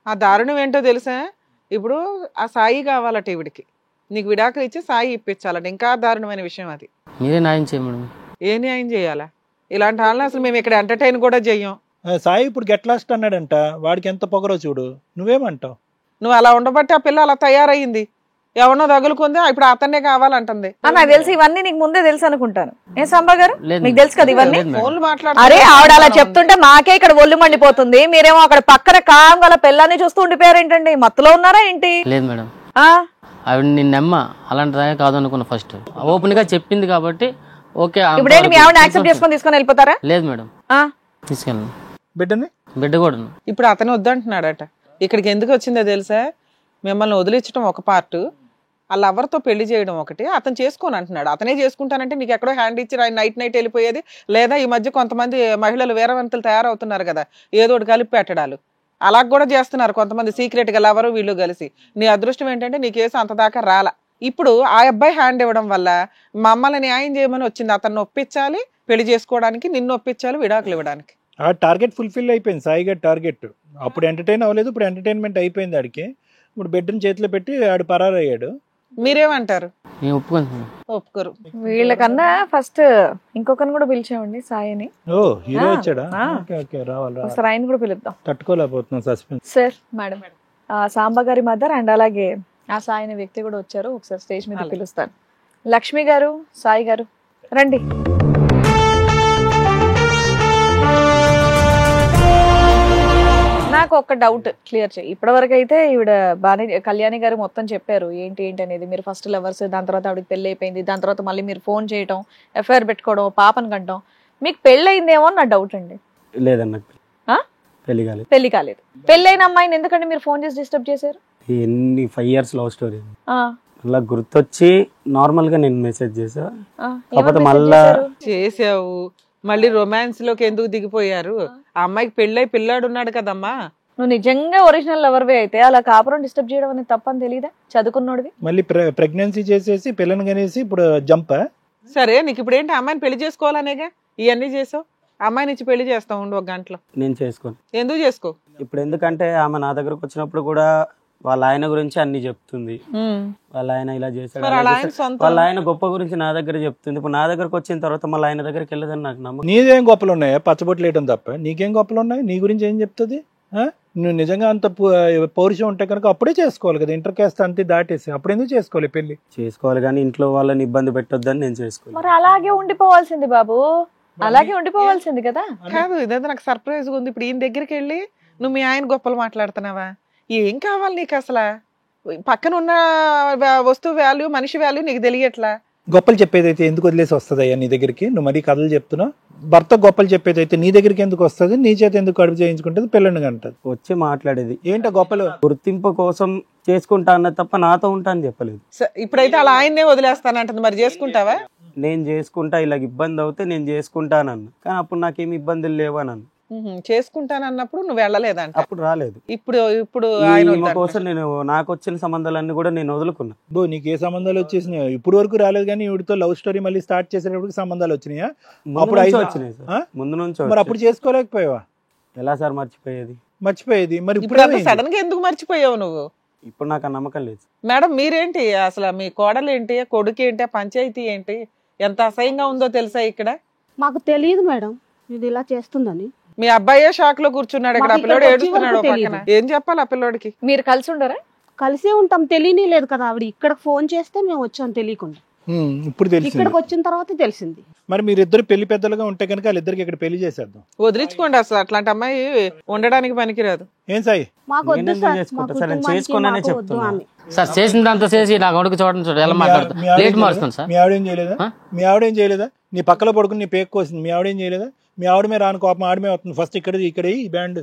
ఆ దారుణం ఏంటో తెలుసా? ఇప్పుడు ఆ సాయి కావాలట ఈవిడికి, నీకు విడాకులు ఇచ్చి సాయి ఇప్పించాలట. ఇంకా దారుణమైన విషయం అది. మీరే న్యాయం చేయమేడం. ఏ న్యాయం చేయాలా? ఇలాంటి వాళ్ళని అసలు మేము ఇక్కడ ఎంటర్టైన్ కూడా చెయ్యం. సాయి ఇప్పుడు గెట్ లాస్ట్ అన్నాడంట, వాడికి ఎంత పొగరో చూడు. నువ్వేమంటావు? నువ్వు అలా ఉండబట్టి ఆ పిల్ల అలా తయారయ్యింది. ఎవరినో తగులుకుంది, ఇప్పుడు అతన్నే కావాలంటుంది. నాకు తెలిసి ఇవన్నీ నీకు ముందే తెలుసు అనుకుంటాను. ఏ సాంబా గారు మీకు తెలుసు కదా ఇవన్నీ? ఫోన్లు అరే ఆవిడ అలా చెప్తుంటే మాకే ఇక్కడ ఒళ్ళు మండిపోతుంది, మీరేమో అక్కడ పక్కన కాం గల పిల్లని చూస్తూ ఉండిపోయారు ఏంటండి? మత్తులో ఉన్నారా ఏంటి? లేదు మేడం, ఆవిడ నిన్న నమ్మ అలాంటి రాయ కాదు అనుకున్నా. ఫస్ట్ ఓపెన్ గా చెప్పింది కాబట్టి ఓకే. ఇప్పుడేంటి మీ ఆవిడ యాక్సెప్ట్ తీసుకొని వెళ్ళిపోతారా? లేదు మేడం, తీసుకెళ్ళను. బిడ్డ కూడా ఇప్పుడు అతను వద్దంటున్నాడట. ఇక్కడికి ఎందుకు వచ్చిందో తెలుసా? మిమ్మల్ని వదిలించడం ఒక పార్ట్, వాళ్ళ ఎవరితో పెళ్లి చేయడం ఒకటి. అతను చేసుకోని అంటున్నాడు. అతనే చేసుకుంటానంటే నీకు ఎక్కడో హ్యాండ్ ఇచ్చి నైట్ వెళ్ళిపోయేది. లేదా ఈ మధ్య కొంతమంది మహిళలు వేరవంతులు తయారవుతున్నారు కదా, ఏదో ఒకటి కలిపి పెట్టడాలు అలా కూడా చేస్తున్నారు కొంతమంది సీక్రెట్ గా ఎవరు వీళ్ళు కలిసి. నీ అదృష్టం ఏంటంటే నీ కేసు అంత దాకా రాలా. ఇప్పుడు ఆ అబ్బాయి హ్యాండ్ ఇవ్వడం వల్ల మమ్మల్ని న్యాయం చేయమని వచ్చింది. అతన్ని ఒప్పించాలి పెళ్లి చేసుకోవడానికి, నిన్ను ఒప్పించాలి విడాకులు ఇవ్వడానికి. ఆ టార్గెట్ ఫుల్ఫిల్ అయిపోయింది సాయి గారి టార్గెట్. అప్పుడు ఎంటర్టైన్ అవ్వలేదు, ఇప్పుడు ఎంటర్టైన్మెంట్ అయిపోయింది ఆడికి. ఇప్పుడు బెడ్ని చేతిలో పెట్టి ఆడు పరారయ్యాడు. మీరేమంటారు? ఒప్పుకోరు. వీళ్ళకన్నా ఫస్ట్ ఇంకొకరిని కూడా పిలిచామండి, సాయిని. ఓ హీరో వచ్చాడా? రావాలి, ఒకసారి ఆయన కూడా పిలుద్దాం. తట్టుకోలేకపోతున్నాం సస్పెన్స్. సార్ మేడం, సాంబా గారి మదర్ అండ్ అలాగే ఆ సాయి అనే వ్యక్తి కూడా వచ్చారు. ఒకసారి స్టేజ్ మీద పిలుస్తాను. లక్ష్మి గారు, సాయి గారు రండి. నాకు ఒక డౌట్ క్లియర్ చేయి. ఇప్పటి వరకు అయితే ఈవిడ బానే కళ్యాణి గారు మొత్తం చెప్పారు ఏంటి అనేది. మీరు ఫస్ట్ లవర్స్, దాని తర్వాత ఆవిడకి పెళ్లి అయిపోయింది, దాని తర్వాత మళ్ళీ మీరు ఫోన్ చేయటం, ఎఫ్ఐఆర్ పెట్టుకోవడం, పాపను కంటాం. మీకు పెళ్లి అయిందేమో నా డౌట్ అండి. లేదన్న, పెళ్లి కాలేదు. పెళ్ళైన అమ్మాయిని ఎందుకంటే మీరు ఫోన్ చేసి డిస్టర్బ్ చేశారు? ఎన్ని 5 years లవ్ స్టోరీ అలా గుర్తొచ్చి నార్మల్ గా నేను మెసేజ్ చేసా. కాకపోతే మళ్ళా చేసావు, మళ్ళీ రొమాన్స్ లోకి ఎందుకు దిగిపోయారు? ఆ అమ్మాయికి పెళ్ళై పిల్లాడు ఉన్నాడు కదమ్మా. నువ్వు నిజంగా ఒరిజినల్ లవర్వే అయితే అలా కాపురం డిస్టర్బ్ చేయడం అనేది తప్పని తెలీదా? చదువుకున్నోడివి. మళ్ళీ ప్రెగ్నెన్సీ చేసేసి పిల్లని కనేసి ఇప్పుడు జంప్. సరే నీకు ఇప్పుడు ఏంటి, అమ్మాయిని పెళ్లి చేసుకోవాలనేగా ఇవన్నీ చేసావు. అమ్మాయిని ఇచ్చి పెళ్లి చేస్తావు ఉండు ఒక గంటలో. నేను చేసుకోను. ఎందుకు చేసుకో? ఇప్పుడు ఎందుకంటే ఆమె నా దగ్గరకు వచ్చినప్పుడు కూడా వాళ్ళ ఆయన గురించి అన్ని చెప్తుంది. వాళ్ళ ఆయన ఇలా చేశాడు, వాళ్ళ ఆయన గొప్ప గురించి నా దగ్గర చెప్తుంది. ఇప్పుడు నా దగ్గరకు వచ్చిన తర్వాత మళ్ళీ ఆయన దగ్గరికి వెళ్ళదని నాకు నమ్మకం. నీదేం గొప్పలు ఉన్నాయా? పచ్చబొట్లు వేయడం తప్ప నీకేం గొప్పలు ఉన్నాయి? నీ గురించి ఏం చెప్తుంది? నువ్వు నిజంగా అంత పౌరుషం ఉంటే కనుక అప్పుడే చేసుకోవాలి కదా. ఇంటర్ కాస్ట్ అంతే దాటేసి అప్పుడు ఎందుకు చేసుకోవాలి పెళ్లి? చేసుకోవాలి కానీ ఇంట్లో వాళ్ళని ఇబ్బంది పెట్టొద్దని నేను చేసుకోవాలి. మరి అలాగే ఉండిపోవాల్సింది బాబు, అలాగే ఉండిపోవాల్సింది కదా. కాదు, ఇదంతా నాకు సర్ప్రైజ్ గా ఉంది. ఇప్పుడు ఈయన దగ్గరికి వెళ్ళి నువ్వు మీ ఆయన గొప్పలు మాట్లాడుతున్నావా? ఏం కావాలి నీకు అసలు? పక్కన ఉన్న వస్తువు వాల్యూ, మనిషి వాల్యూ నీకు తెలియట్లా? గొప్పలు చెప్పేదైతే ఎందుకు వదిలేసి వస్తుంది అయ్యా నీ దగ్గరికి? నువ్వు మరీ కథలు చెప్తున్నావు. భర్త గొప్పలు చెప్పేదైతే నీ దగ్గరికి ఎందుకు వస్తుంది? నీ చేత ఎందుకు కడుపు చేయించుకుంటుంది? పిల్లని అంటది. వచ్చి మాట్లాడేది ఏంటో గొప్పలు. గుర్తింపు కోసం చేసుకుంటా అన్న తప్ప నాతో ఉంటా అని చెప్పలేదు. ఇప్పుడైతే అలా ఆయన్నే వదిలేస్తానంటుంది. మరి చేసుకుంటావా? నేను చేసుకుంటా, ఇలా ఇబ్బంది అవుతే నేను చేసుకుంటానన్ను. కానీ అప్పుడు నాకేమి ఇబ్బందులు లేవనన్ను. చేసుకుంటానన్నప్పుడు నువ్వు వెళ్ళలేదంట. అప్పుడు రాలేదు. ఇప్పుడు కోసం నేను నాకు వచ్చిన సంబంధాలన్నీ కూడా నేను వదులుకున్నా. నీకు ఏ సంబంధాలు వచ్చేసినాయో? ఇప్పుడు వరకు రాలేదు కానీ వీడితో లవ్ స్టోరీ మళ్ళీ స్టార్ట్ చేసేటప్పుడు సంబంధాలు వచ్చినాయా? అప్పుడు వచ్చినాయి సార్, ముందు నుంచి. మరి అప్పుడు చేసుకోలేకపోయావా? ఎలా సార్ మర్చిపోయేది? మరి ఇప్పుడు సడన్ గా ఎందుకు మర్చిపోయావు నువ్వు? ఇప్పుడు నాకు ఆ నమ్మకం లేదు. మేడం మీరేంటి అసలు? మీ కోడలు ఏంటి, కొడుకు ఏంటి, పంచాయతీ ఏంటి? ఎంత అసహ్యంగా ఉందో తెలుసా ఇక్కడ? మాకు తెలియదు మేడం ఇది ఇలా చేస్తుందని. మీ అబ్బాయే షాక్ లో కూర్చున్నాడు ఇక్కడ. ఆ పిల్లోడు ఏడుస్తున్నాడు పక్కన. ఏం చెప్పాలి ఆ పిల్లోడికి? మీరు కలిసి ఉండరా? కలిసే ఉంటాం. తెలియని లేదు కదా ఆవిడ ఇక్కడ ఫోన్ చేస్తే మేము వచ్చాం తెలియకుండా. ఇప్పుడు ఇక్కడికి వచ్చిన తర్వాత తెలిసింది. మరి మీరిద్దరు పెళ్లి పెద్దలుగా ఉంటే కనుక వాళ్ళిద్దరికి ఇక్కడ పెళ్లి చేసేద్దాం. వదిలించుకోండి, అసలు అట్లాంటి అమ్మాయి ఉండడానికి పనికిరాదు. ఏం సాయి? మాకు వద్దు సార్, చేసిన దాంతో చేసి నా కొడుకు చూడండి ఎలా మాట్లాడుతుంది. మీ ఆవిడేం చేయలేదా? మీ ఆవిడేం చేయలేదా? నీ పక్కలో పడుకుని నీ పేక్ కోసింది. మీ ఆవిడేం చేయలేదా? మీ ఆవిడమే రాని కోపం ఆడమే అవుతుంది. ఫస్ట్ ఇక్కడ ఈ బ్యాండ్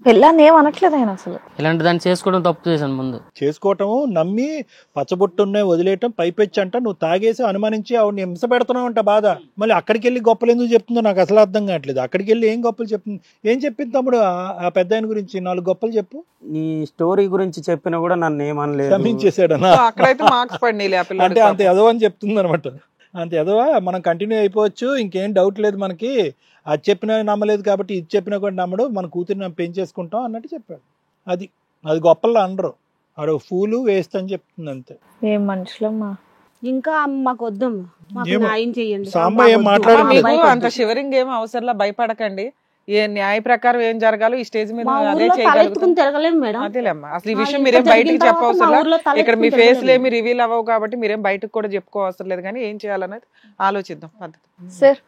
పిల్లని ఏం అనట్లేదు ఆయన అసలు. ఇలాంటి దాన్ని చేసుకోవడం తప్పు చేశాను. ముందు చేసుకోవటము, నమ్మి పచ్చబొట్టున్నాయి వదిలేయటం, పైపెచ్చి అంట నువ్వు తాగేసి అనుమానించి ఆవిడని హింస పెడుతున్నావు అంట బాధ. మళ్ళీ అక్కడికి వెళ్ళి గొప్పలు ఎందుకు చెప్తుందో నాకు అసలు అర్థం కావట్లేదు. అక్కడికి వెళ్ళి ఏం గొప్పలు చెప్తుంది? ఏం చెప్పింది తమ్ముడు ఆ పెద్ద ఆయన గురించి? 4 గొప్పలు చెప్పు. నీ స్టోరీ గురించి చెప్పినా కూడా నన్ను ఏమనలేదు, క్షమించేసాడనా? అక్కడైతే మార్క్స్ పడినాయి అంటే అంత ఎదవ అని చెప్తుంది అనమాట. అంత ఎదవా? మనం కంటిన్యూ అయిపోవచ్చు, ఇంకేం డౌట్ లేదు మనకి. అది చెప్పినా నమ్మలేదు కాబట్టి ఇది చెప్పినా కూడా నమ్మడు, మన కూతురిని పెంచేసుకుంటాం అన్నట్టు చెప్పాడు. అది అది గొప్పలు అనరు, ఆడు ఫూలు వేస్ట్ అని చెప్తుంది అంతే. ఏం మనుషులమ్మా. ఇంకా మాకు వద్దమ్మా, మాకు ఏమో. న్యాయం చేయండి. సాంబ ఏం మాకు మాట్లాడలేదు. వద్దు. మీకు అంత షివరింగ్ ఏం అవసరంలా, భయపడకండి. ఏ న్యాయ ప్రకారం ఏం జరగాలో ఈ స్టేజ్ మీద మా అదే ఊర్లో చేయగలుగుతాం. తలెత్తుకుని తిరగలేము మేడం. అదేలేమ్మా, అసలు ఈ ఆ, విషయం ఇంత మీరేం బయటకు జరిగిన తర్వాత చెప్పవసరం మా ఊర్లో లేదు. ఇక్కడ మీ తలెత్తుకుని ఫేస్లు తిరగలేము. ఏమి రివీల్ అవ్వవు కాబట్టి మీరేం బయటకు కూడా చెప్పుకోవసరం లేదు. కానీ ఏం చేయాలనేది ఆలోచిద్దాం పద్ధతి. సార్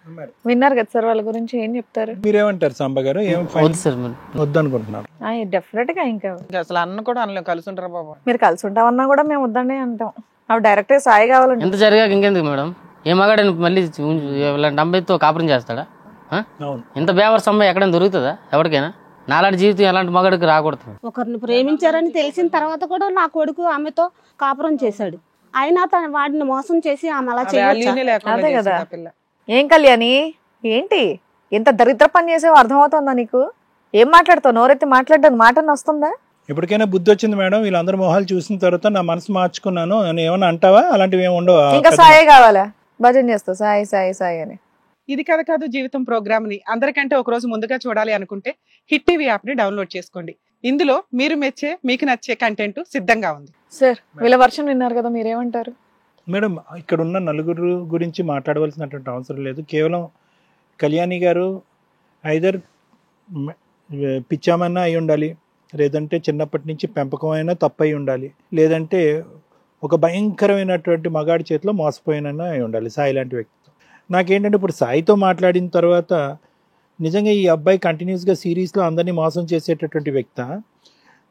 విన్నారు కదా సార్, వాళ్ళ గురించి ఏం చెప్తారు? మీరేమంటారు సాంబ గారు? ఏం వద్దు సార్ మరి. వద్దనుకుంటున్నారు? డెఫినెట్ గా ఇంకా ఇంకా అసలు అన్న కూడా అనలేం, కలిసి ఉంటారా బాబు. మీరు కలిసి ఉంటామన్నా కూడా మేము వద్దండి అంటాం. అవి డైరెక్ట్ గా సాయి కావాలంటే ఎంత జరిగాక ఇంకెందుకు మేడం? ఏ మగాడని మళ్ళీ ఇలాంటి అమ్మాయితో కాపురం చేస్తాడా? అవును. ఇంత బేవర్స్ అమ్మాయి ఎక్కడైనా దొరుకుతుందా ఎవరికైనా? నాలాంటి జీవితం ఎలాంటి మగాడికి రాకూడదు. ఒకరిని ప్రేమించారని తెలిసిన తర్వాత కూడా నా కొడుకు ఆమెతో కాపురం చేశాడు. అయినా తను వాడిని మోసం చేసి ఆమె అలా చేయొచ్చా? వాల్యూనే లేకుండా అదే కదా. చేసింది ఆ పిల్ల. ఏం కళ్యాణి, ఏంటి ఎంత దరిద్ర పని చేసావో అర్థమవుతుందా నీకు? ఏం మాట్లాడతావు? నోరెత్తి మాట్లాడడానికి మాట వస్తుందా? ఎప్పటికైనా బుద్ధి వచ్చింది మేడం. వీళ్ళందరూ మొహాలు చూసిన తర్వాత నా మనసు మార్చుకున్నాను అని ఏమన్నా అంటావా? అలాంటివి ఏమి ఉండవు. ఇంకా సాయి కావాలా? భజన చేస్తావు సాయి సాయి సాయి అని. ఇది కథ కాదు జీవితం ప్రోగ్రామ్ ని అందరికంటే ఒక రోజు ముందుగా చూడాలి అనుకుంటే హిట్ టీవీ యాప్ ని డౌన్లోడ్ చేసుకోండి. ఇందులో మీరు మెచ్చే, మీకు నచ్చే కంటెంట్ సిద్ధంగా ఉంది. సార్ వీళ్ళ వర్షన్ విన్నారు కదా, మీరేమంటారు? మేడం, ఇక్కడ ఉన్న నలుగురు గురించి మాట్లాడవలసినటువంటి అవసరం లేదు. కేవలం కళ్యాణి గారు ఐదర్ పిచ్చామన్నా అయి ఉండాలి, లేదంటే చిన్నప్పటి నుంచి పెంపకం అయినా తప్పు అయి ఉండాలి, లేదంటే ఒక భయంకరమైనటువంటి మగాడి చేతిలో మోసపోయినన్నా అయి ఉండాలి సాయి లాంటి వ్యక్తితో. నాకేంటంటే ఇప్పుడు సాయితో మాట్లాడిన తర్వాత నిజంగా ఈ అబ్బాయి కంటిన్యూస్గా సిరీస్లో అందరినీ మోసం చేసేటటువంటి వ్యక్త,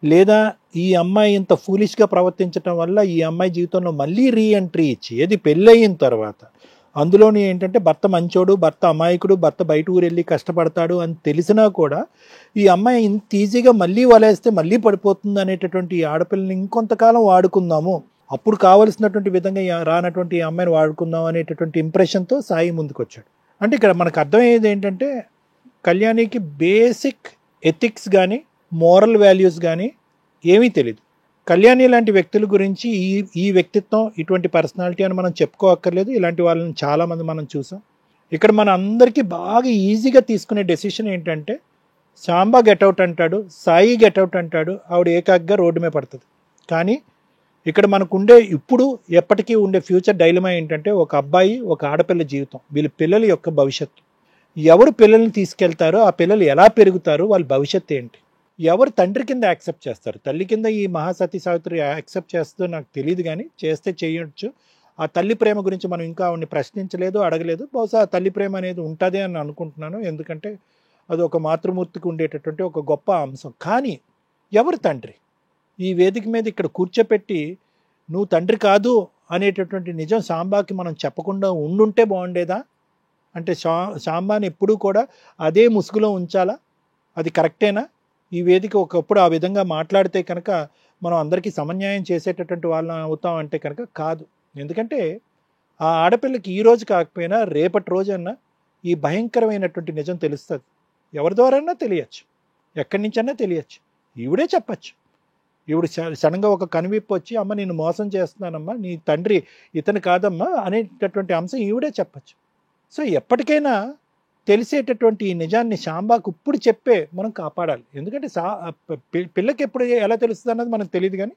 లేదా ఈ అమ్మాయి ఇంత ఫూలిష్గా ప్రవర్తించడం వల్ల ఈ అమ్మాయి జీవితంలో మళ్ళీ రీఎంట్రీ ఇచ్చి ఏది పెళ్ళయిన తర్వాత, అందులోని ఏంటంటే భర్త మంచోడు, భర్త అమాయకుడు, భర్త బయట ఊరు వెళ్ళి కష్టపడతాడు అని తెలిసినా కూడా ఈ అమ్మాయి ఇంత ఈజీగా మళ్ళీ వలేస్తే మళ్ళీ పడిపోతుంది అనేటటువంటి ఈ ఆడపిల్లని ఇంకొంతకాలం వాడుకుందాము, అప్పుడు కావలసినటువంటి విధంగా రానటువంటి ఈ అమ్మాయిని వాడుకుందాం అనేటటువంటి ఇంప్రెషన్తో సాయి ముందుకు వచ్చాడు. అంటే ఇక్కడ మనకు అర్థమయ్యేది ఏంటంటే కళ్యాణికి బేసిక్ ఎథిక్స్ కానీ మోరల్ వాల్యూస్ కానీ ఏమీ తెలియదు. కళ్యాణి లాంటి వ్యక్తుల గురించి ఈ వ్యక్తిత్వం, ఇటువంటి పర్సనాలిటీ అని మనం చెప్పుకోక్కర్లేదు. ఇలాంటి వాళ్ళని చాలామంది మనం చూసాం. ఇక్కడ మన అందరికీ బాగా ఈజీగా తీసుకునే డెసిషన్ ఏంటంటే సాంబా గెట్అవుట్ అంటాడు, సాయి గెట్అవుట్ అంటాడు, ఆవిడ ఏకాగ్గా రోడ్డు మీద పడుతుంది. కానీ ఇక్కడ మనకు ఉండే ఇప్పుడు ఎప్పటికీ ఉండే ఫ్యూచర్ డైలమా ఏంటంటే ఒక అబ్బాయి ఒక ఆడపిల్ల జీవితం, వీళ్ళ పిల్లల యొక్క భవిష్యత్తు. ఎవరు పిల్లల్ని తీసుకెళ్తారో ఆ పిల్లలు ఎలా పెరుగుతారో వాళ్ళ భవిష్యత్తు ఏంటి, ఎవరు తండ్రి కింద యాక్సెప్ట్ చేస్తారు, తల్లి కింద ఈ మహాసతీ సావిత్రి యాక్సెప్ట్ చేస్తుందో నాకు తెలియదు, కానీ చేస్తే చేయొచ్చు. ఆ తల్లి ప్రేమ గురించి మనం ఇంకా ఆవిడని ప్రశ్నించలేదు, అడగలేదు. బహుశా ఆ తల్లి ప్రేమ అనేది ఉంటుంది అని అనుకుంటున్నాను, ఎందుకంటే అది ఒక మాతృమూర్తికి ఉండేటటువంటి ఒక గొప్ప అంశం. కానీ ఎవరు తండ్రి? ఈ వేదిక మీద ఇక్కడ కూర్చోపెట్టి నువ్వు తండ్రి కాదు అనేటటువంటి నిజం సాంబాకి మనం చెప్పకుండా ఉండుంటే బాగుండేదా? అంటే సాంబాని ఎప్పుడూ కూడా అదే ముసుగులో ఉంచాలా? అది కరెక్టేనా? ఈ వేదిక ఒకప్పుడు ఆ విధంగా మాట్లాడితే కనుక మనం అందరికీ సమన్యాయం చేసేటటువంటి వాళ్ళని అవుతామంటే కనుక కాదు. ఎందుకంటే ఆ ఆడపిల్లకి ఈ రోజు కాకపోయినా రేపటి రోజన్నా ఈ భయంకరమైనటువంటి నిజం తెలుస్తుంది. ఎవరి ద్వారైనా తెలియచ్చు, ఎక్కడి నుంచైనా తెలియచ్చు. ఈవిడే చెప్పచ్చు. ఈవిడ సడన్గా ఒక కనువిప్పు వచ్చి అమ్మ నేను మోసం చేస్తున్నానమ్మా, నీ తండ్రి ఇతను కాదమ్మా అనేటటువంటి అంశం ఈవిడే చెప్పచ్చు. సో ఎప్పటికైనా తెలిసేటటువంటి ఈ నిజాన్ని శాంబాకు ఇప్పుడు చెప్పే మనం కాపాడాలి. ఎందుకంటే పిల్లకి ఎప్పుడు ఎలా తెలుస్తుంది అన్నది మనకు తెలియదు. కానీ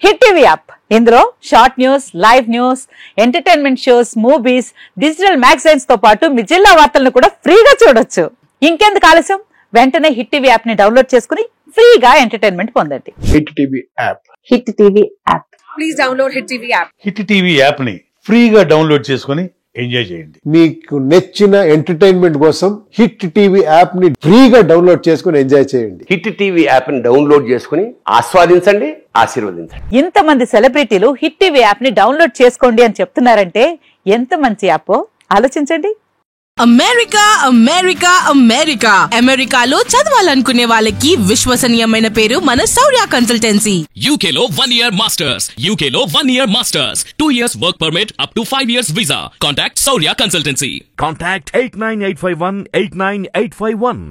హిట్ టీవీ యాప్, ఇందులో short news, live news, entertainment shows, movies, digital magazines తో పాటు మీ జిల్లా వార్తలను కూడా ఫ్రీగా చూడొచ్చు. ఇంకెందుకు ఆలస్యం, వెంటనే హిట్ టీవీ యాప్ ని డౌన్లోడ్ చేసుకుని ఫ్రీగా ఎంటర్టైన్మెంట్ పొందండి. Hit TV app, hit TV app, please download hit TV app. Hit TV app ని ఫ్రీగా డౌన్లోడ్ చేసుకుని ఎంజాయ్ చేయండి. మీకు నచ్చిన ఎంటర్టైన్మెంట్ కోసం హిట్ టీవీ యాప్ ని ఫ్రీగా డౌన్లోడ్ చేసుకుని ఎంజాయ్ చేయండి. హిట్ టీవీ యాప్ ని డౌన్లోడ్ చేసుకుని ఆస్వాదించండి, ఆశీర్వదించండి. ఇంతమంది సెలబ్రిటీలు హిట్ టీవీ యాప్ ని డౌన్లోడ్ చేసుకోండి అని చెప్తున్నారంటే ఎంత మంచి యాప్ ఆలోచించండి. అమెరికా అమెరికా అమెరికా అమెరికాలో చదవాలనుకునే వాళ్ళకి విశ్వసనీయమైన పేరు మన శౌర్య కన్సల్టెన్సీ. యూకేలో 1 year masters, యూకేలో 1 year masters, 2 years work permit up to 5 years visa. Contact Saurya Consultancy. Contact 89851 89851.